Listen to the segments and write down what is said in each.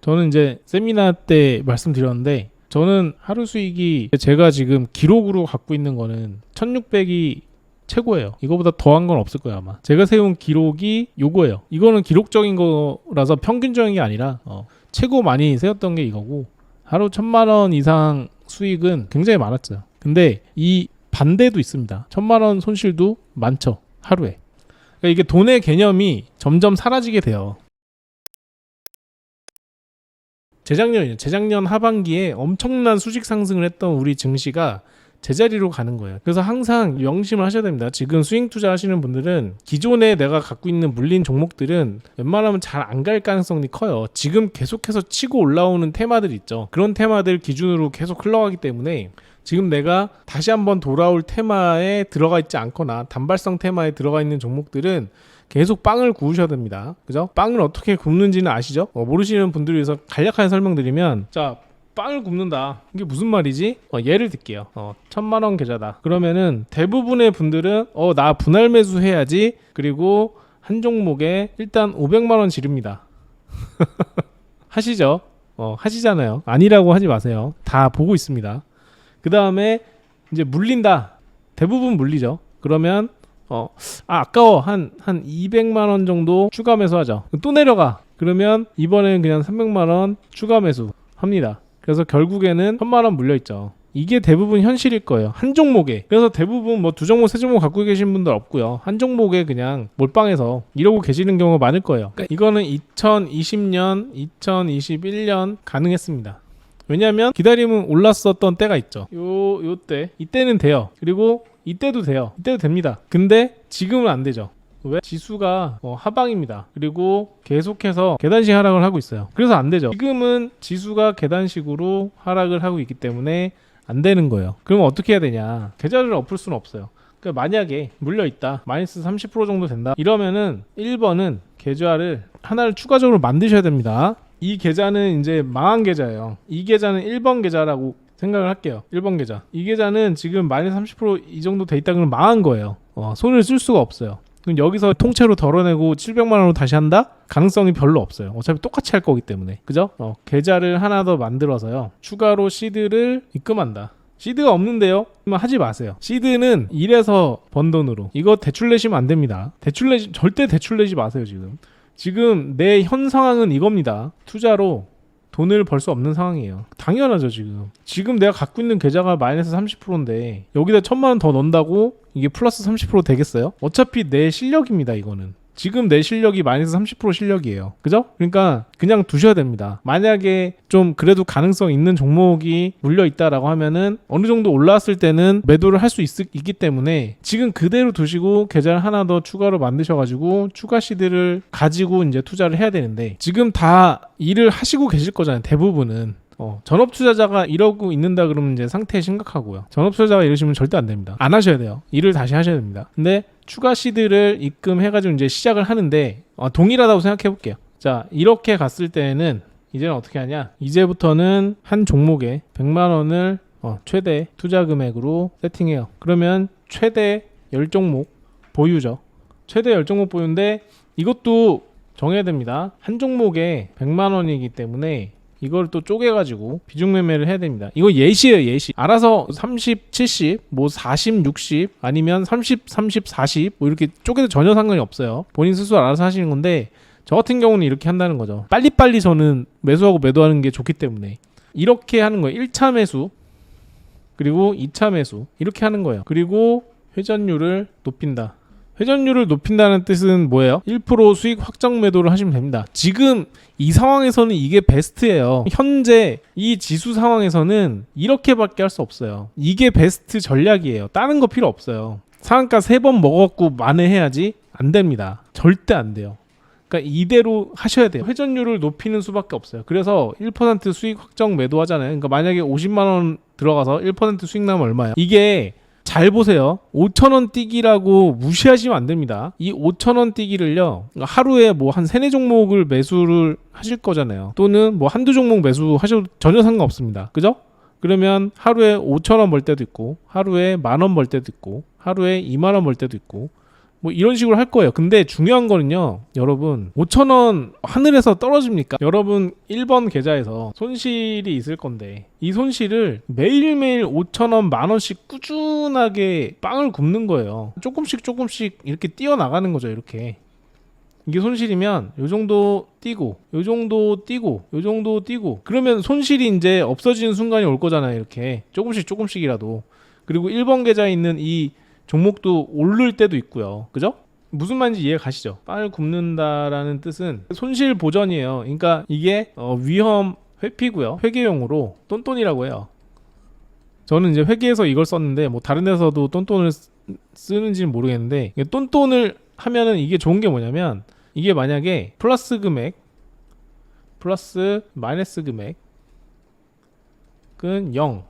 저는 이제 세미나 때 말씀드렸는데 저는 하루 수익이 제가 지금 기록으로 갖고 있는 거는 1600이 최고예요. 이거보다 더한 건 없을 거예요 아마. 제가 세운 기록이 요거예요. 이거는 기록적인 거라서 평균적인 게 아니라 최고 많이 세웠던 게 이거고, 하루 1000만원 이상 수익은 굉장히 많았죠. 근데 이 반대도 있습니다. 1000만원 손실도 많죠 하루에. 그러니까 이게 돈의 개념이 점점 사라지게 돼요. 재작년 하반기에 엄청난 수직 상승을 했던 우리 증시가 제자리로 가는 거예요. 그래서 항상 명심을 하셔야 됩니다. 지금 스윙 투자 하시는 분들은 기존에 내가 갖고 있는 물린 종목들은 웬만하면 잘 안 갈 가능성이 커요. 지금 계속해서 치고 올라오는 테마들 있죠. 그런 테마들 기준으로 계속 흘러가기 때문에 지금 내가 다시 한번 돌아올 테마에 들어가 있지 않거나 단발성 테마에 들어가 있는 종목들은 계속 빵을 구우셔야 됩니다. 그죠? 빵을 어떻게 굽는지는 아시죠? 모르시는 분들을 위해서 간략하게 설명드리면, 자, 빵을 굽는다. 이게 무슨 말이지? 예를 들게요. 1000만원 계좌다. 그러면은 대부분의 분들은 나 분할 매수 해야지. 그리고 한 종목에 일단 500만원 지릅니다. 하시죠? 하시잖아요. 아니라고 하지 마세요. 다 보고 있습니다. 그 다음에 이제 물린다. 대부분 물리죠. 그러면 아까워. 한 200만원 정도 추가 매수하죠. 또 내려가. 그러면 이번에는 그냥 300만원 추가 매수 합니다. 그래서 결국에는 1000만원 물려있죠. 이게 대부분 현실일 거예요. 한 종목에. 그래서 대부분 뭐 2종목, 3종목 갖고 계신 분들 없고요. 한 종목에 그냥 몰빵해서 이러고 계시는 경우가 많을 거예요. 그러니까 이거는 2020년, 2021년 가능했습니다. 왜냐하면 기다림은 올랐었던 때가 있죠. 요때. 이때는 돼요. 그리고 이때도 돼요. 이때도 됩니다. 근데 지금은 안 되죠. 왜? 지수가 하방입니다. 그리고 계속해서 계단식 하락을 하고 있어요. 그래서 안 되죠. 지금은 지수가 계단식으로 하락을 하고 있기 때문에 안 되는 거예요. 그러면 어떻게 해야 되냐? 계좌를 엎을 수는 없어요. 그러니까 만약에 물려있다, 마이너스 30% 정도 된다, 이러면은 1번은 계좌를 하나를 추가적으로 만드셔야 됩니다. 이 계좌는 이제 망한 계좌예요. 이 계좌는 1번 계좌라고 생각을 할게요. 1번 계좌. 이 계좌는 지금 마이너스 30% 이 정도 돼 있다 그러면 망한 거예요. 손을 쓸 수가 없어요. 그럼 여기서 통째로 덜어내고 700만원으로 다시 한다? 가능성이 별로 없어요. 어차피 똑같이 할 거기 때문에. 그죠? 계좌를 하나 더 만들어서요, 추가로 시드를 입금한다. 시드가 없는데요? 그러면 하지 마세요. 시드는 일해서 번 돈으로. 이거 대출 내시면 안 됩니다. 절대 대출 내지 마세요. 지금 내 현 상황은 이겁니다. 투자로 돈을 벌 수 없는 상황이에요. 당연하죠. 지금 내가 갖고 있는 계좌가 마이너스 30%인데 여기다 1000만원 더 넣는다고 이게 플러스 30% 되겠어요? 어차피 내 실력입니다. 이거는 지금 내 실력이 마이너스 30% 실력이에요. 그죠? 그러니까 그냥 두셔야 됩니다. 만약에 좀 그래도 가능성 있는 종목이 물려있다라고 하면은 어느 정도 올라왔을 때는 매도를 할 수 있기 때문에 지금 그대로 두시고 계좌를 하나 더 추가로 만드셔가지고 추가 시드를 가지고 이제 투자를 해야 되는데, 지금 다 일을 하시고 계실 거잖아요. 대부분은. 전업 투자자가 이러고 있는다 그러면 이제 상태 심각하고요. 전업 투자자가 이러시면 절대 안 됩니다. 안 하셔야 돼요. 일을 다시 하셔야 됩니다. 근데 추가 시드를 입금해가지고 이제 시작을 하는데 동일하다고 생각해 볼게요. 자, 이렇게 갔을 때는 이제는 어떻게 하냐? 이제부터는 한 종목에 100만원을 최대 투자 금액으로 세팅해요. 그러면 최대 10종목 보유죠. 최대 10종목 보유인데 이것도 정해야 됩니다. 한 종목에 100만원이기 때문에 이걸 또 쪼개가지고 비중 매매를 해야 됩니다. 이거 예시예요, 예시. 알아서 30, 70, 뭐 40, 60 아니면 30, 30, 40 뭐 이렇게 쪼개도 전혀 상관이 없어요. 본인 스스로 알아서 하시는 건데, 저 같은 경우는 이렇게 한다는 거죠. 빨리빨리 저는 매수하고 매도하는 게 좋기 때문에 이렇게 하는 거예요. 1차 매수 그리고 2차 매수 이렇게 하는 거예요. 그리고 회전율을 높인다. 회전율을 높인다는 뜻은 뭐예요? 1% 수익 확정 매도를 하시면 됩니다. 지금 이 상황에서는 이게 베스트예요. 현재 이 지수 상황에서는 이렇게밖에 할 수 없어요. 이게 베스트 전략이에요. 다른 거 필요 없어요. 상한가 3번 먹었고 만회해야지? 안 됩니다. 절대 안 돼요. 그러니까 이대로 하셔야 돼요. 회전율을 높이는 수밖에 없어요. 그래서 1% 수익 확정 매도 하잖아요. 그러니까 만약에 50만원 들어가서 1% 수익 나면 얼마예요? 이게 잘 보세요. 5,000원 뛰기라고 무시하시면 안 됩니다. 이 5,000원 뛰기를요, 하루에 뭐 한 3, 4종목을 매수를 하실 거잖아요. 또는 뭐 한두 종목 매수하셔도 전혀 상관없습니다. 그죠? 그러면 하루에 5,000원 벌 때도 있고, 하루에 10,000원 벌 때도 있고, 하루에 20,000원 벌 때도 있고, 뭐 이런 식으로 할 거예요. 근데 중요한 거는요, 여러분 5,000원 하늘에서 떨어집니까? 여러분 1번 계좌에서 손실이 있을 건데 이 손실을 매일매일 5,000원, 10,000원씩 꾸준하게 빵을 굽는 거예요. 조금씩 이렇게 뛰어나가는 거죠. 이렇게 이게 손실이면 요 정도 뛰고 요 정도 뛰고 요 정도 뛰고 그러면 손실이 이제 없어지는 순간이 올 거잖아요. 이렇게 조금씩이라도. 그리고 1번 계좌에 있는 이 종목도 오를 때도 있고요. 그죠? 무슨 말인지 이해 가시죠? 빵을 굽는다라는 뜻은 손실 보전이에요. 그러니까 이게 위험 회피고요. 회계용으로 똔똔이라고 해요. 저는 이제 회계에서 이걸 썼는데 뭐 다른 데서도 똔똔을 쓰는지는 모르겠는데 똔똔을 하면은 이게 좋은 게 뭐냐면 이게 만약에 플러스 금액 플러스 마이너스 금액은 0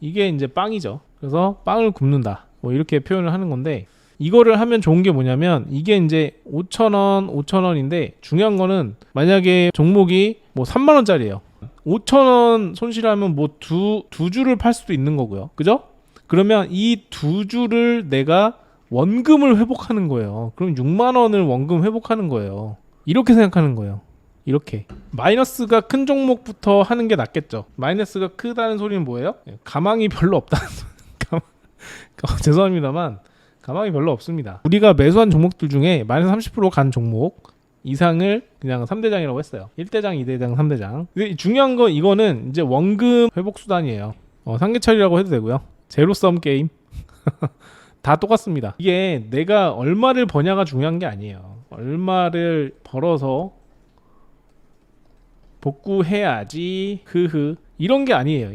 이게 이제 빵이죠. 그래서 빵을 굽는다 뭐 이렇게 표현을 하는 건데 이거를 하면 좋은 게 뭐냐면 이게 이제 5,000원인데 중요한 거는 만약에 종목이 뭐 3만원짜리예요. 5,000원 손실하면 뭐 두 주를 팔 수도 있는 거고요. 그죠? 그러면 이 두 주를 내가 원금을 회복하는 거예요. 그럼 6만원을 원금 회복하는 거예요. 이렇게 생각하는 거예요. 이렇게 마이너스가 큰 종목부터 하는 게 낫겠죠. 마이너스가 크다는 소리는 뭐예요? 가망이 별로 없다는 죄송합니다만 가망이 별로 없습니다. 우리가 매수한 종목들 중에 마이너스 30% 간 종목 이상을 그냥 3대장이라고 했어요. 1대장, 2대장, 3대장. 근데 중요한 건 이거는 이제 원금 회복 수단이에요. 상계처리라고 해도 되고요. 제로섬 게임 다 똑같습니다. 이게 내가 얼마를 버냐가 중요한 게 아니에요. 얼마를 벌어서 복구해야지 이런 게 아니에요.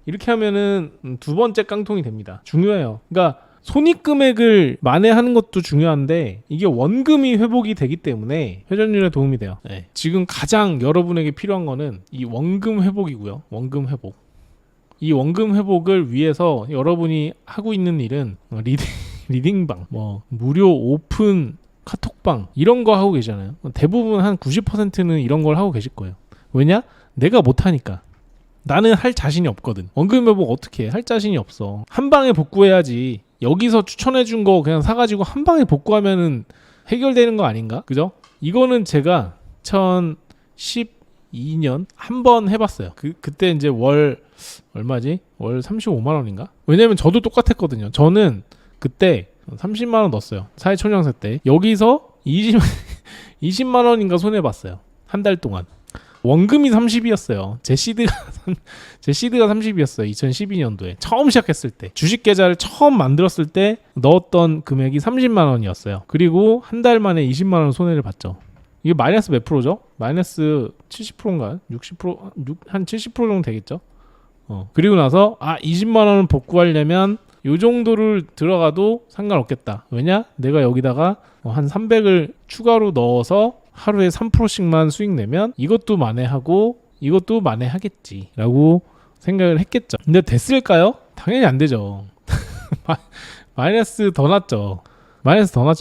이렇게 하면은 두 번째 깡통이 됩니다. 중요해요. 그러니까 손익금액을 만회하는 것도 중요한데 이게 원금이 회복이 되기 때문에 회전율에 도움이 돼요. 네. 지금 가장 여러분에게 필요한 거는 이 원금 회복이고요. 원금 회복. 이 원금 회복을 위해서 여러분이 하고 있는 일은 리딩방, 뭐 무료 오픈 카톡방 이런 거 하고 계시잖아요. 대부분 한 90%는 이런 걸 하고 계실 거예요. 왜냐? 내가 못하니까. 나는 할 자신이 없거든. 원금 회복 어떻게 해? 할 자신이 없어. 한 방에 복구해야지. 여기서 추천해 준 거 그냥 사가지고 한 방에 복구하면은 해결되는 거 아닌가? 그죠? 이거는 제가 2012년 한 번 해봤어요. 그때 이제 월 얼마지? 월 35만 원인가? 왜냐면 저도 똑같았거든요. 저는 그때 30만 원 넣었어요. 사회초년생 때. 여기서 20만 원인가 손해봤어요. 한 달 동안. 원금이 30이었어요. 제 시드가 30이었어요. 2012년도에 처음 시작했을 때 주식 계좌를 처음 만들었을 때 넣었던 금액이 30만 원이었어요. 그리고 한 달 만에 20만 원 손해를 봤죠. 이게 마이너스 몇 프로죠? 마이너스 70%인가요? 60%? 한 70% 정도 되겠죠? 그리고 나서 20만 원을 복구하려면 요 정도를 들어가도 상관없겠다. 왜냐? 내가 여기다가 한 300을 추가로 넣어서 하루에 3%씩만 수익 내면 이것도 만회하고 이것도 만회하겠지 라고 생각을 했겠죠. 근데 됐을까요? 당연히 안 되죠. 마이너스 더 났죠.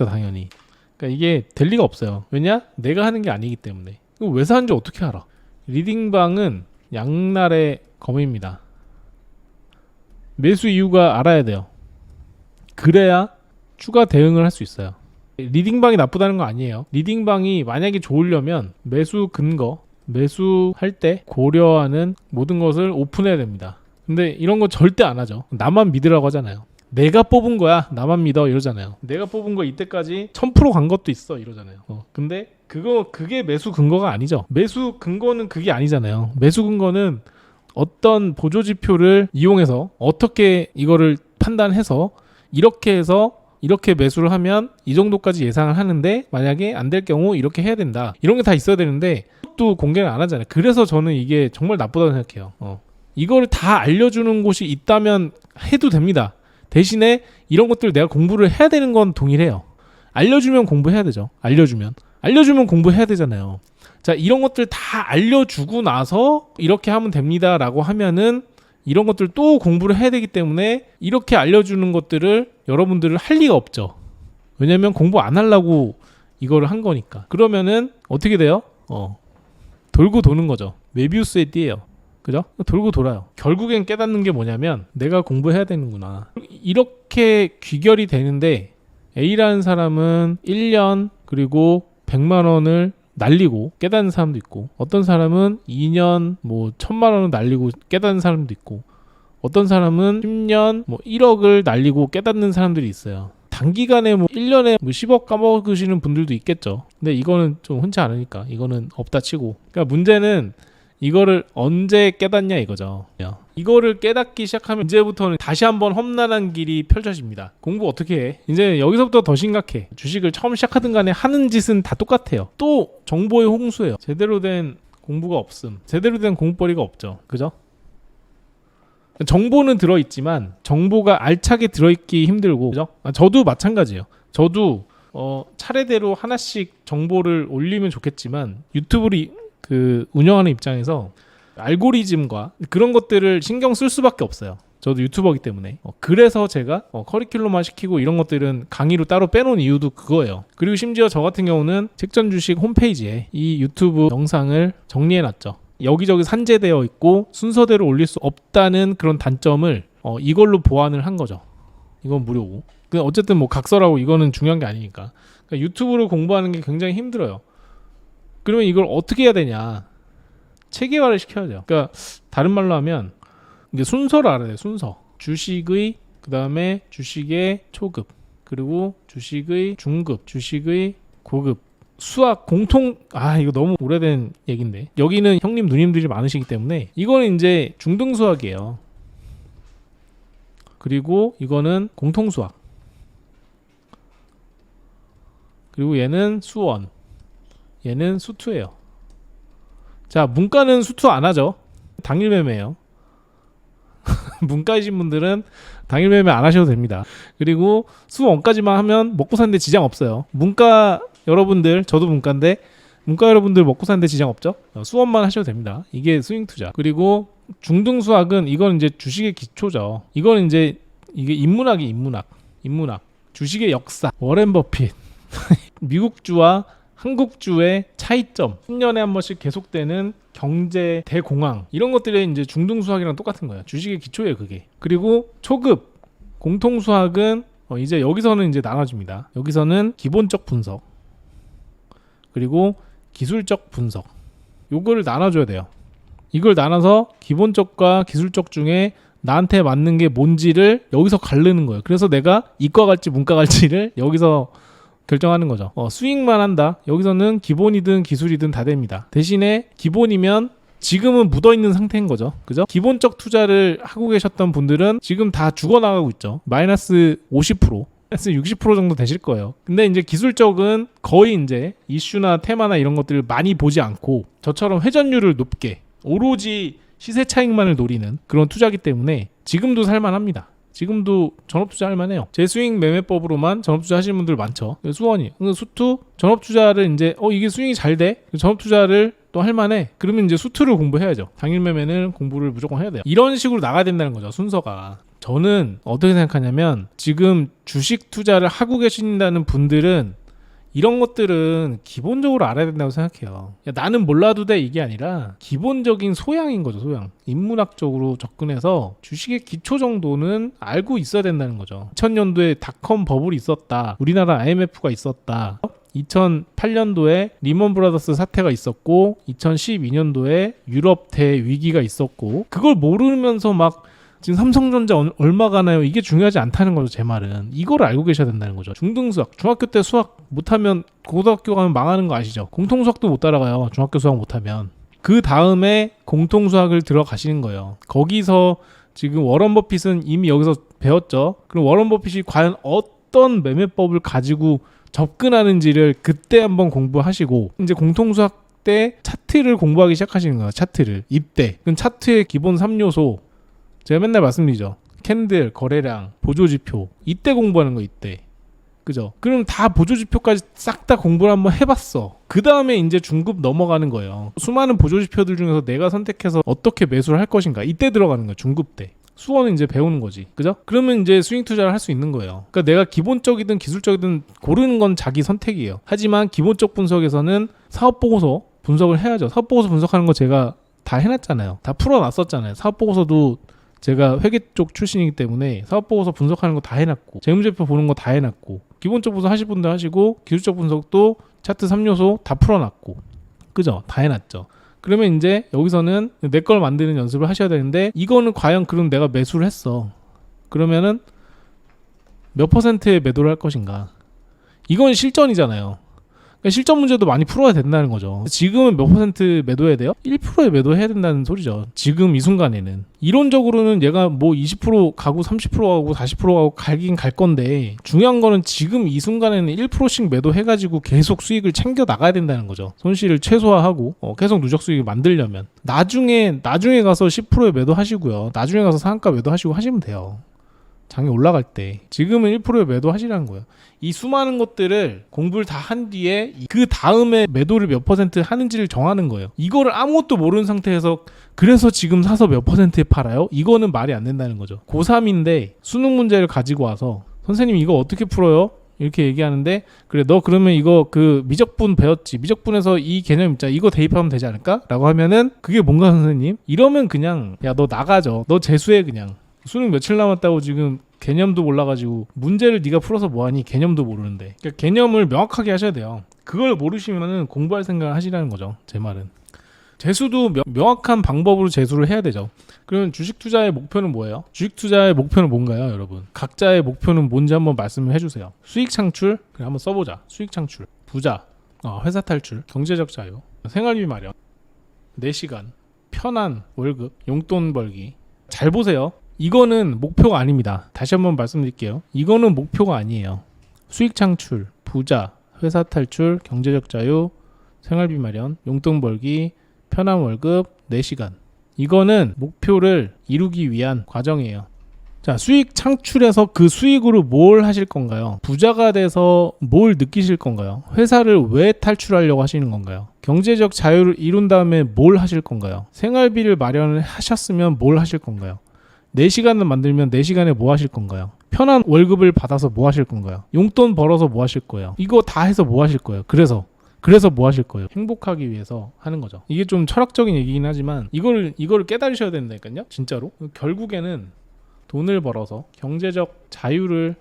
당연히. 그러니까 이게 될 리가 없어요. 왜냐? 내가 하는 게 아니기 때문에. 왜 사는지 어떻게 알아? 리딩방은 양날의 검입니다. 매수 이유가 알아야 돼요. 그래야 추가 대응을 할 수 있어요. 리딩방이 나쁘다는 거 아니에요. 리딩방이 만약에 좋으려면 매수 근거, 매수할 때 고려하는 모든 것을 오픈해야 됩니다. 근데 이런 거 절대 안 하죠. 나만 믿으라고 하잖아요. 내가 뽑은 거야, 나만 믿어 이러잖아요. 내가 뽑은 거 이때까지 1000% 간 것도 있어 이러잖아요. 근데 그게 매수 근거가 아니죠. 매수 근거는 그게 아니잖아요. 매수 근거는 어떤 보조 지표를 이용해서 어떻게 이거를 판단해서 이렇게 해서 이렇게 매수를 하면 이 정도까지 예상을 하는데 만약에 안 될 경우 이렇게 해야 된다. 이런 게 다 있어야 되는데 또 공개를 안 하잖아요. 그래서 저는 이게 정말 나쁘다고 생각해요. 이거를 다 알려주는 곳이 있다면 해도 됩니다. 대신에 이런 것들을 내가 공부를 해야 되는 건 동일해요. 알려주면 공부해야 되죠. 알려주면 공부해야 되잖아요. 자, 이런 것들 다 알려주고 나서 이렇게 하면 됩니다 라고 하면은 이런 것들 또 공부를 해야 되기 때문에 이렇게 알려주는 것들을 여러분들을 할 리가 없죠. 왜냐면 공부 안 하려고 이거를 한 거니까. 그러면은 어떻게 돼요? 돌고 도는 거죠. 메비우스의 띠예요. 그죠? 돌고 돌아요. 결국엔 깨닫는 게 뭐냐면 내가 공부해야 되는구나. 이렇게 귀결이 되는데 A라는 사람은 1년 그리고 100만 원을 날리고 깨닫는 사람도 있고, 어떤 사람은 2년 뭐 1000만 원을 날리고 깨닫는 사람도 있고, 어떤 사람은 10년 뭐 1억을 날리고 깨닫는 사람들이 있어요. 단기간에 뭐 1년에 뭐 10억 까먹으시는 분들도 있겠죠. 근데 이거는 좀 흔치 않으니까 이거는 없다 치고, 그러니까 문제는 이거를 언제 깨닫냐 이거죠. 이거를 깨닫기 시작하면 이제부터는 다시 한번 험난한 길이 펼쳐집니다. 공부 어떻게 해? 이제 여기서부터 더 심각해. 주식을 처음 시작하든 간에 하는 짓은 다 똑같아요. 또 정보의 홍수예요. 제대로 된 공부가 없음. 제대로 된 공부거리가 없죠. 그죠? 정보는 들어있지만 정보가 알차게 들어있기 힘들고, 그죠? 저도 마찬가지예요. 저도 차례대로 하나씩 정보를 올리면 좋겠지만 유튜브를 운영하는 입장에서 알고리즘과 그런 것들을 신경 쓸 수밖에 없어요. 저도 유튜버이기 때문에. 그래서 제가 커리큘럼화 시키고 이런 것들은 강의로 따로 빼놓은 이유도 그거예요. 그리고 심지어 저 같은 경우는 책전주식 홈페이지에 이 유튜브 영상을 정리해놨죠. 여기저기 산재되어 있고 순서대로 올릴 수 없다는 그런 단점을 이걸로 보완을 한 거죠. 이건 무료고. 어쨌든 뭐 각설하고 이거는 중요한 게 아니니까. 그러니까 유튜브를 공부하는 게 굉장히 힘들어요. 그러면 이걸 어떻게 해야 되냐? 체계화를 시켜야 돼요. 그러니까 다른 말로 하면 이게 순서를 알아야 돼요. 순서. 주식의 그다음에 주식의 초급, 그리고 주식의 중급, 주식의 고급. 수학 공통, 이거 너무 오래된 얘기인데, 여기는 형님 누님들이 많으시기 때문에 이거는 이제 중등 수학이에요. 그리고 이거는 공통 수학. 그리고 얘는 수원, 얘는 수투예요. 자, 문과는 수투 안 하죠. 당일 매매예요. 문과이신 분들은 당일 매매 안 하셔도 됩니다. 그리고 수원까지만 하면 먹고 사는데 지장 없어요. 문과 여러분들, 저도 문과인데 문과 여러분들 먹고 사는데 지장 없죠? 수원만 하셔도 됩니다. 이게 스윙 투자. 그리고 중등 수학은 이건 이제 주식의 기초죠. 이건 이제 이게 인문학이 인문학. 주식의 역사, 워렌 버핏, 미국주와 한국주의 차이점, 10년에 한 번씩 계속되는 경제 대공황, 이런 것들이 이제 중등 수학이랑 똑같은 거예요. 주식의 기초예요, 그게. 그리고 초급 공통 수학은 이제 여기서는 이제 나눠집니다. 여기서는 기본적 분석, 그리고 기술적 분석. 요거를 나눠줘야 돼요. 이걸 나눠서 기본적과 기술적 중에 나한테 맞는 게 뭔지를 여기서 가르는 거예요. 그래서 내가 이과 갈지 문과 갈지를 여기서 결정하는 거죠. 수익만 한다. 여기서는 기본이든 기술이든 다 됩니다. 대신에 기본이면 지금은 묻어있는 상태인 거죠. 그죠? 기본적 투자를 하고 계셨던 분들은 지금 다 죽어나가고 있죠. 마이너스 50%, 마이너스 60% 정도 되실 거예요. 근데 이제 기술적은 거의 이제 이슈나 테마나 이런 것들을 많이 보지 않고 저처럼 회전율을 높게 오로지 시세 차익만을 노리는 그런 투자기 때문에 지금도 살만합니다. 지금도 전업투자 할만해요. 제 스윙 매매법으로만 전업투자 하시는 분들 많죠. 수원이, 수투, 전업투자를 이제 이게 스윙이 잘 돼? 전업투자를 또 할만해. 그러면 이제 수투를 공부해야죠. 당일 매매는 공부를 무조건 해야 돼요. 이런 식으로 나가야 된다는 거죠, 순서가. 저는 어떻게 생각하냐면 지금 주식 투자를 하고 계신다는 분들은 이런 것들은 기본적으로 알아야 된다고 생각해요. 나는 몰라도 돼 이게 아니라 기본적인 소양인 거죠. 소양. 인문학적으로 접근해서 주식의 기초 정도는 알고 있어야 된다는 거죠. 2000년도에 닷컴 버블이 있었다. 우리나라 IMF가 있었다. 2008년도에 리먼 브라더스 사태가 있었고 2012년도에 유럽 대위기가 있었고, 그걸 모르면서 막 지금 삼성전자 얼마 가나요? 이게 중요하지 않다는 거죠. 제 말은 이걸 알고 계셔야 된다는 거죠. 중등수학, 중학교 때 수학 못하면 고등학교 가면 망하는 거 아시죠? 공통수학도 못 따라가요. 중학교 수학 못하면. 그 다음에 공통수학을 들어가시는 거예요. 거기서 지금 워런 버핏은 이미 여기서 배웠죠. 그럼 워런 버핏이 과연 어떤 매매법을 가지고 접근하는지를 그때 한번 공부하시고, 이제 공통수학 때 차트를 공부하기 시작하시는 거예요. 차트를. 이때. 그럼 차트의 기본 3요소 제가 맨날 말씀드리죠. 캔들, 거래량, 보조지표. 이때 공부하는 거 이때. 그죠? 그럼 다 보조지표까지 싹 다 공부를 한번 해봤어. 그 다음에 이제 중급 넘어가는 거예요. 수많은 보조지표들 중에서 내가 선택해서 어떻게 매수를 할 것인가. 이때 들어가는 거예요. 중급 때. 수원은 이제 배우는 거지. 그죠? 그러면 이제 스윙 투자를 할 수 있는 거예요. 그러니까 내가 기본적이든 기술적이든 고르는 건 자기 선택이에요. 하지만 기본적 분석에서는 사업보고서 분석을 해야죠. 사업보고서 분석하는 거 제가 다 해놨잖아요. 다 풀어놨었잖아요. 사업보고서도 제가 회계 쪽 출신이기 때문에 사업보고서 분석하는 거 다 해놨고 재무제표 보는 거 다 해놨고 기본적 분석 하실 분들 하시고 기술적 분석도 차트 3요소 다 풀어놨고 그죠? 다 해놨죠. 그러면 이제 여기서는 내 걸 만드는 연습을 하셔야 되는데 이거는 과연 그럼 내가 매수를 했어. 그러면은 몇 퍼센트의 매도를 할 것인가? 이건 실전이잖아요. 그러니까 실전 문제도 많이 풀어야 된다는 거죠. 지금은 몇 퍼센트 매도해야 돼요? 1%에 매도해야 된다는 소리죠. 지금 이 순간에는. 이론적으로는 얘가 뭐 20% 가고 30% 가고 40% 가고 갈긴 갈 건데 중요한 거는 지금 이 순간에는 1%씩 매도해가지고 계속 수익을 챙겨 나가야 된다는 거죠. 손실을 최소화하고 계속 누적 수익을 만들려면 나중에 가서 10%에 매도하시고요. 나중에 가서 상한가 매도하시고 하시면 돼요. 장이 올라갈 때. 지금은 1%에 매도하시라는 거예요. 이 수많은 것들을 공부를 다 한 뒤에 그 다음에 매도를 몇 퍼센트 하는지를 정하는 거예요. 이거를 아무것도 모르는 상태에서 그래서 지금 사서 몇 퍼센트에 팔아요? 이거는 말이 안 된다는 거죠. 고3인데 수능 문제를 가지고 와서 선생님 이거 어떻게 풀어요? 이렇게 얘기하는데 그래 너 그러면 이거 그 미적분 배웠지? 미적분에서 이 개념 있잖아. 이거 대입하면 되지 않을까? 라고 하면은 그게 뭔가 선생님? 이러면 그냥 야 너 나가죠. 너 재수해 그냥. 수능 며칠 남았다고 지금 개념도 몰라가지고 문제를 네가 풀어서 뭐하니 개념도 모르는데 그러니까 개념을 명확하게 하셔야 돼요. 그걸 모르시면은 공부할 생각을 하시라는 거죠. 제 말은 재수도 명확한 방법으로 재수를 해야 되죠. 그러면 주식 투자의 목표는 뭐예요? 주식 투자의 목표는 뭔가요, 여러분? 각자의 목표는 뭔지 한번 말씀을 해주세요. 수익 창출, 그래 한번 써보자. 수익 창출, 부자, 회사 탈출, 경제적 자유, 생활비 마련, 4시간, 편한 월급, 용돈 벌기. 잘 보세요. 이거는 목표가 아닙니다. 다시 한번 말씀드릴게요. 이거는 목표가 아니에요. 수익 창출, 부자, 회사 탈출, 경제적 자유, 생활비 마련, 용돈 벌기, 편한 월급, 4시간. 이거는 목표를 이루기 위한 과정이에요. 자, 수익 창출해서 그 수익으로 뭘 하실 건가요? 부자가 돼서 뭘 느끼실 건가요? 회사를 왜 탈출하려고 하시는 건가요? 경제적 자유를 이룬 다음에 뭘 하실 건가요? 생활비를 마련을 하셨으면 뭘 하실 건가요? 4시간을 만들면 4시간에 뭐 하실 건가요? 편한 월급을 받아서 뭐 하실 건가요? 용돈 벌어서 뭐 하실 거예요? 이거 다 해서 뭐 하실 거예요? 그래서 뭐 하실 거예요? 행복하기 위해서 하는 거죠. 이게 좀 철학적인 얘기긴 하지만 이거를 깨달으셔야 된다니까요. 진짜로. 결국에는 돈을 벌어서 경제적 자유를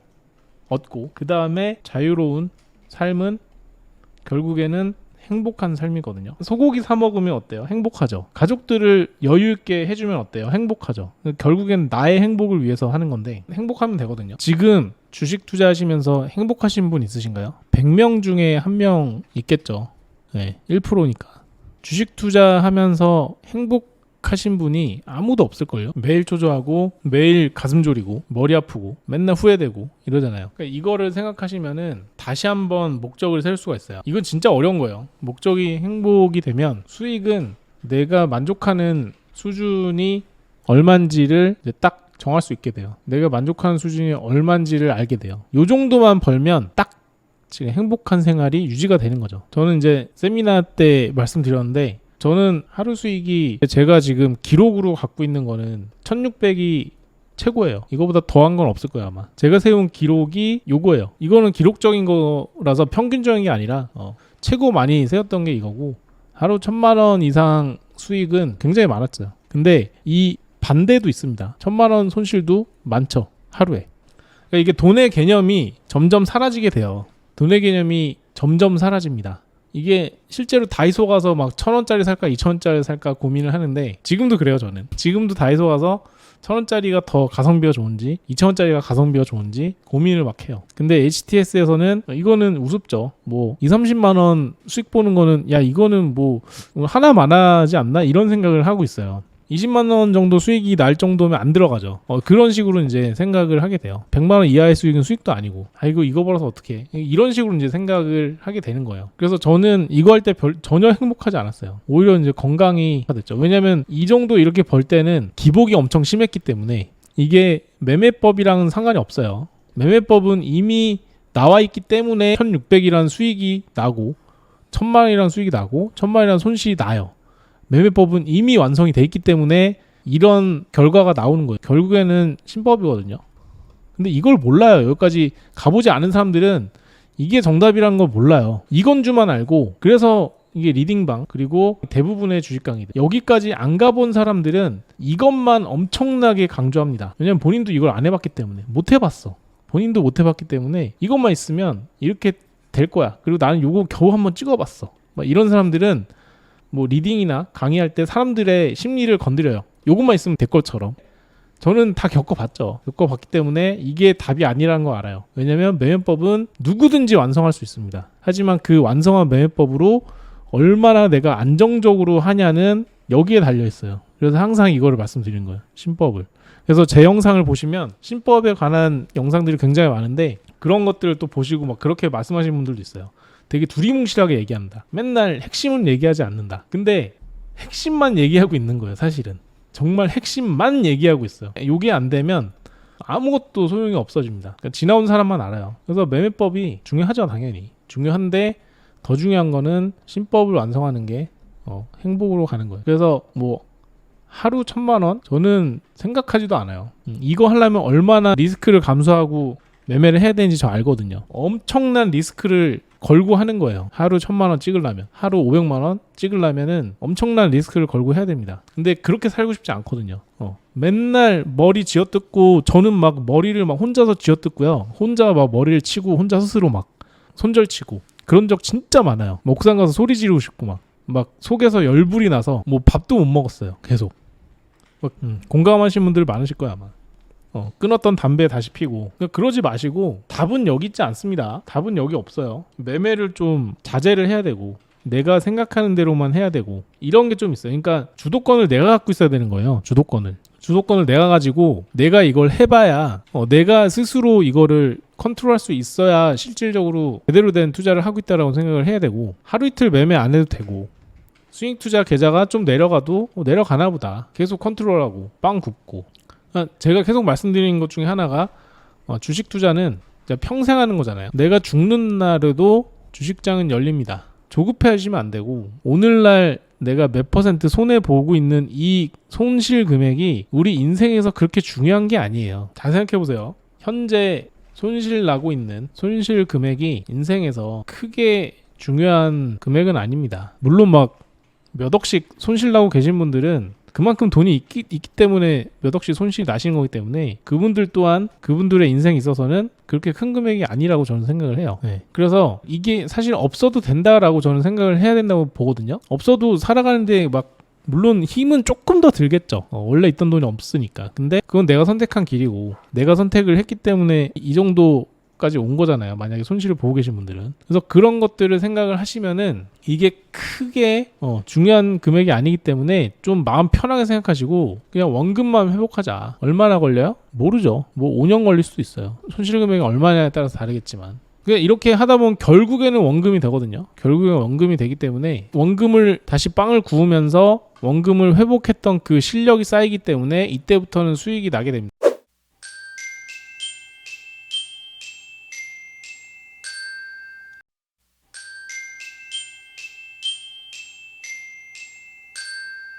얻고 그 다음에 자유로운 삶은 결국에는 행복한 삶이거든요. 소고기 사 먹으면 어때요? 행복하죠. 가족들을 여유 있게 해주면 어때요? 행복하죠. 결국엔 나의 행복을 위해서 하는 건데 행복하면 되거든요. 지금 주식 투자하시면서 행복하신 분 있으신가요? 100명 중에 1명 있겠죠. 네, 1%니까. 주식 투자하면서 행복하신 분이 아무도 없을걸요. 매일 초조하고 매일 가슴 졸이고 머리 아프고 맨날 후회되고 이러잖아요. 그러니까 이거를 생각하시면은 다시 한번 목적을 세울 수가 있어요. 이건 진짜 어려운 거예요. 목적이 행복이 되면 수익은 내가 만족하는 수준이 얼마인지를 이제 딱 정할 수 있게 돼요. 내가 만족하는 수준이 얼마인지를 알게 돼요. 요 정도만 벌면 딱 지금 행복한 생활이 유지가 되는 거죠. 저는 이제 세미나 때 말씀드렸는데 저는 하루 수익이 제가 지금 기록으로 갖고 있는 거는 1600이 최고예요. 이거보다 더한 건 없을 거예요 아마. 제가 세운 기록이 요거예요. 이거는 기록적인 거라서 평균적인 게 아니라 최고 많이 세웠던 게 이거고 하루 1000만 원 이상 수익은 굉장히 많았죠. 근데 이 반대도 있습니다. 1000만 원 손실도 많죠. 하루에. 그러니까 이게 돈의 개념이 점점 사라지게 돼요. 돈의 개념이 점점 사라집니다. 이게 실제로 다이소 가서 막 1000원짜리 살까 2000원짜리 살까 고민을 하는데 지금도 그래요. 저는 지금도 다이소 가서 1000원짜리가 더 가성비가 좋은지 2000원짜리가 가성비가 좋은지 고민을 막 해요. 근데 HTS에서는 이거는 우습죠. 뭐 20-30만원 수익 보는 거는 야 이거는 뭐 하나 많아지 않나 이런 생각을 하고 있어요. 20만 원 정도 수익이 날 정도면 안 들어가죠. 그런 식으로 이제 생각을 하게 돼요. 100만 원 이하의 수익은 수익도 아니고 아이고 이거 벌어서 어떡해. 이런 식으로 이제 생각을 하게 되는 거예요. 그래서 저는 이거 할 때 전혀 행복하지 않았어요. 오히려 이제 건강이 됐죠. 왜냐면 이 정도 이렇게 벌 때는 기복이 엄청 심했기 때문에 이게 매매법이랑은 상관이 없어요. 매매법은 이미 나와 있기 때문에 1600이라는 수익이 나고 1000만 원이라는 수익이 나고 1000만 원이라는 손실이 나요. 매매법은 이미 완성이 돼 있기 때문에 이런 결과가 나오는 거예요. 결국에는 신법이거든요. 근데 이걸 몰라요. 여기까지 가보지 않은 사람들은 이게 정답이라는 걸 몰라요. 이건주만 알고 그래서 이게 리딩방 그리고 대부분의 주식 강의들. 여기까지 안 가본 사람들은 이것만 엄청나게 강조합니다. 왜냐면 본인도 이걸 안 해봤기 때문에. 못 해봤어. 본인도 못 해봤기 때문에 이것만 있으면 이렇게 될 거야. 그리고 나는 요거 겨우 한번 찍어봤어. 막 이런 사람들은 뭐 리딩이나 강의할 때 사람들의 심리를 건드려요. 요것만 있으면 될 것처럼. 저는 다 겪어봤죠. 겪어봤기 때문에 이게 답이 아니라는 거 알아요. 왜냐면 매매법은 누구든지 완성할 수 있습니다. 하지만 그 완성한 매매법으로 얼마나 내가 안정적으로 하냐는 여기에 달려있어요. 그래서 항상 이거를 말씀드리는 거예요. 신법을. 그래서 제 영상을 보시면 신법에 관한 영상들이 굉장히 많은데 그런 것들을 또 보시고 막 그렇게 말씀하시는 분들도 있어요. 되게 두리뭉실하게 얘기한다. 맨날 핵심은 얘기하지 않는다. 근데 핵심만 얘기하고 있는 거예요. 사실은. 정말 핵심만 얘기하고 있어요. 이게 안 되면 아무것도 소용이 없어집니다. 그러니까 지나온 사람만 알아요. 그래서 매매법이 중요하죠. 당연히. 중요한데 더 중요한 거는 신법을 완성하는 게 행복으로 가는 거예요. 그래서 뭐 하루 1,000만 원? 저는 생각하지도 않아요. 이거 하려면 얼마나 리스크를 감수하고 매매를 해야 되는지 저 알거든요. 엄청난 리스크를 걸고 하는 거예요. 하루 1,000만 원 찍으려면, 하루 500만 원 찍으려면은 엄청난 리스크를 걸고 해야 됩니다. 근데 그렇게 살고 싶지 않거든요. 맨날 머리 쥐어뜯고 저는 막 머리를 막 혼자서 쥐어뜯고요. 혼자 막 머리를 치고 혼자 스스로 막 손절치고 그런 적 진짜 많아요. 옥상 가서 소리 지르고 싶고 막 속에서 열불이 나서 뭐 밥도 못 먹었어요. 계속. 공감하신 분들 많으실 거야 아마. 끊었던 담배 다시 피고. 그러니까 그러지 마시고 답은 여기 있지 않습니다. 답은 여기 없어요. 매매를 좀 자제를 해야 되고 내가 생각하는 대로만 해야 되고 이런 게 좀 있어요. 그러니까 주도권을 내가 갖고 있어야 되는 거예요. 주도권을 내가 가지고 내가 이걸 해봐야 내가 스스로 이거를 컨트롤할 수 있어야 실질적으로 제대로 된 투자를 하고 있다라고 생각을 해야 되고 하루 이틀 매매 안 해도 되고 스윙 투자 계좌가 좀 내려가도 내려가나 보다. 계속 컨트롤하고 빵 굽고. 제가 계속 말씀드리는 것 중에 하나가 주식 투자는 평생 하는 거잖아요. 내가 죽는 날에도 주식장은 열립니다. 조급해 하시면 안 되고 오늘날 내가 몇 % 손해보고 있는 이 손실 금액이 우리 인생에서 그렇게 중요한 게 아니에요. 잘 생각해보세요. 현재 손실 나고 있는 손실 금액이 인생에서 크게 중요한 금액은 아닙니다. 물론 막 몇 억씩 손실 나고 계신 분들은 그만큼 돈이 있기 때문에 몇 억씩 손실이 나시는 거기 때문에 그분들 또한 그분들의 인생에 있어서는 그렇게 큰 금액이 아니라고 저는 생각을 해요. 그래서 이게 사실 없어도 된다라고 저는 생각을 해야 된다고 보거든요. 없어도 살아가는데 막 물론 힘은 조금 더 들겠죠. 원래 있던 돈이 없으니까. 근데 그건 내가 선택한 길이고 내가 선택을 했기 때문에 이 정도까지 온 거잖아요. 만약에 손실을 보고 계신 분들은. 그래서 그런 것들을 생각을 하시면은 이게 크게 중요한 금액이 아니기 때문에 좀 마음 편하게 생각하시고 그냥 원금만 회복하자. 얼마나 걸려요? 모르죠. 뭐 5년 걸릴 수도 있어요. 손실 금액이 얼마냐에 따라서 다르겠지만 그냥 이렇게 하다 보면 결국에는 원금이 되거든요. 결국엔 원금이 되기 때문에 원금을 다시 빵을 구우면서 원금을 회복했던 그 실력이 쌓이기 때문에 이때부터는 수익이 나게 됩니다.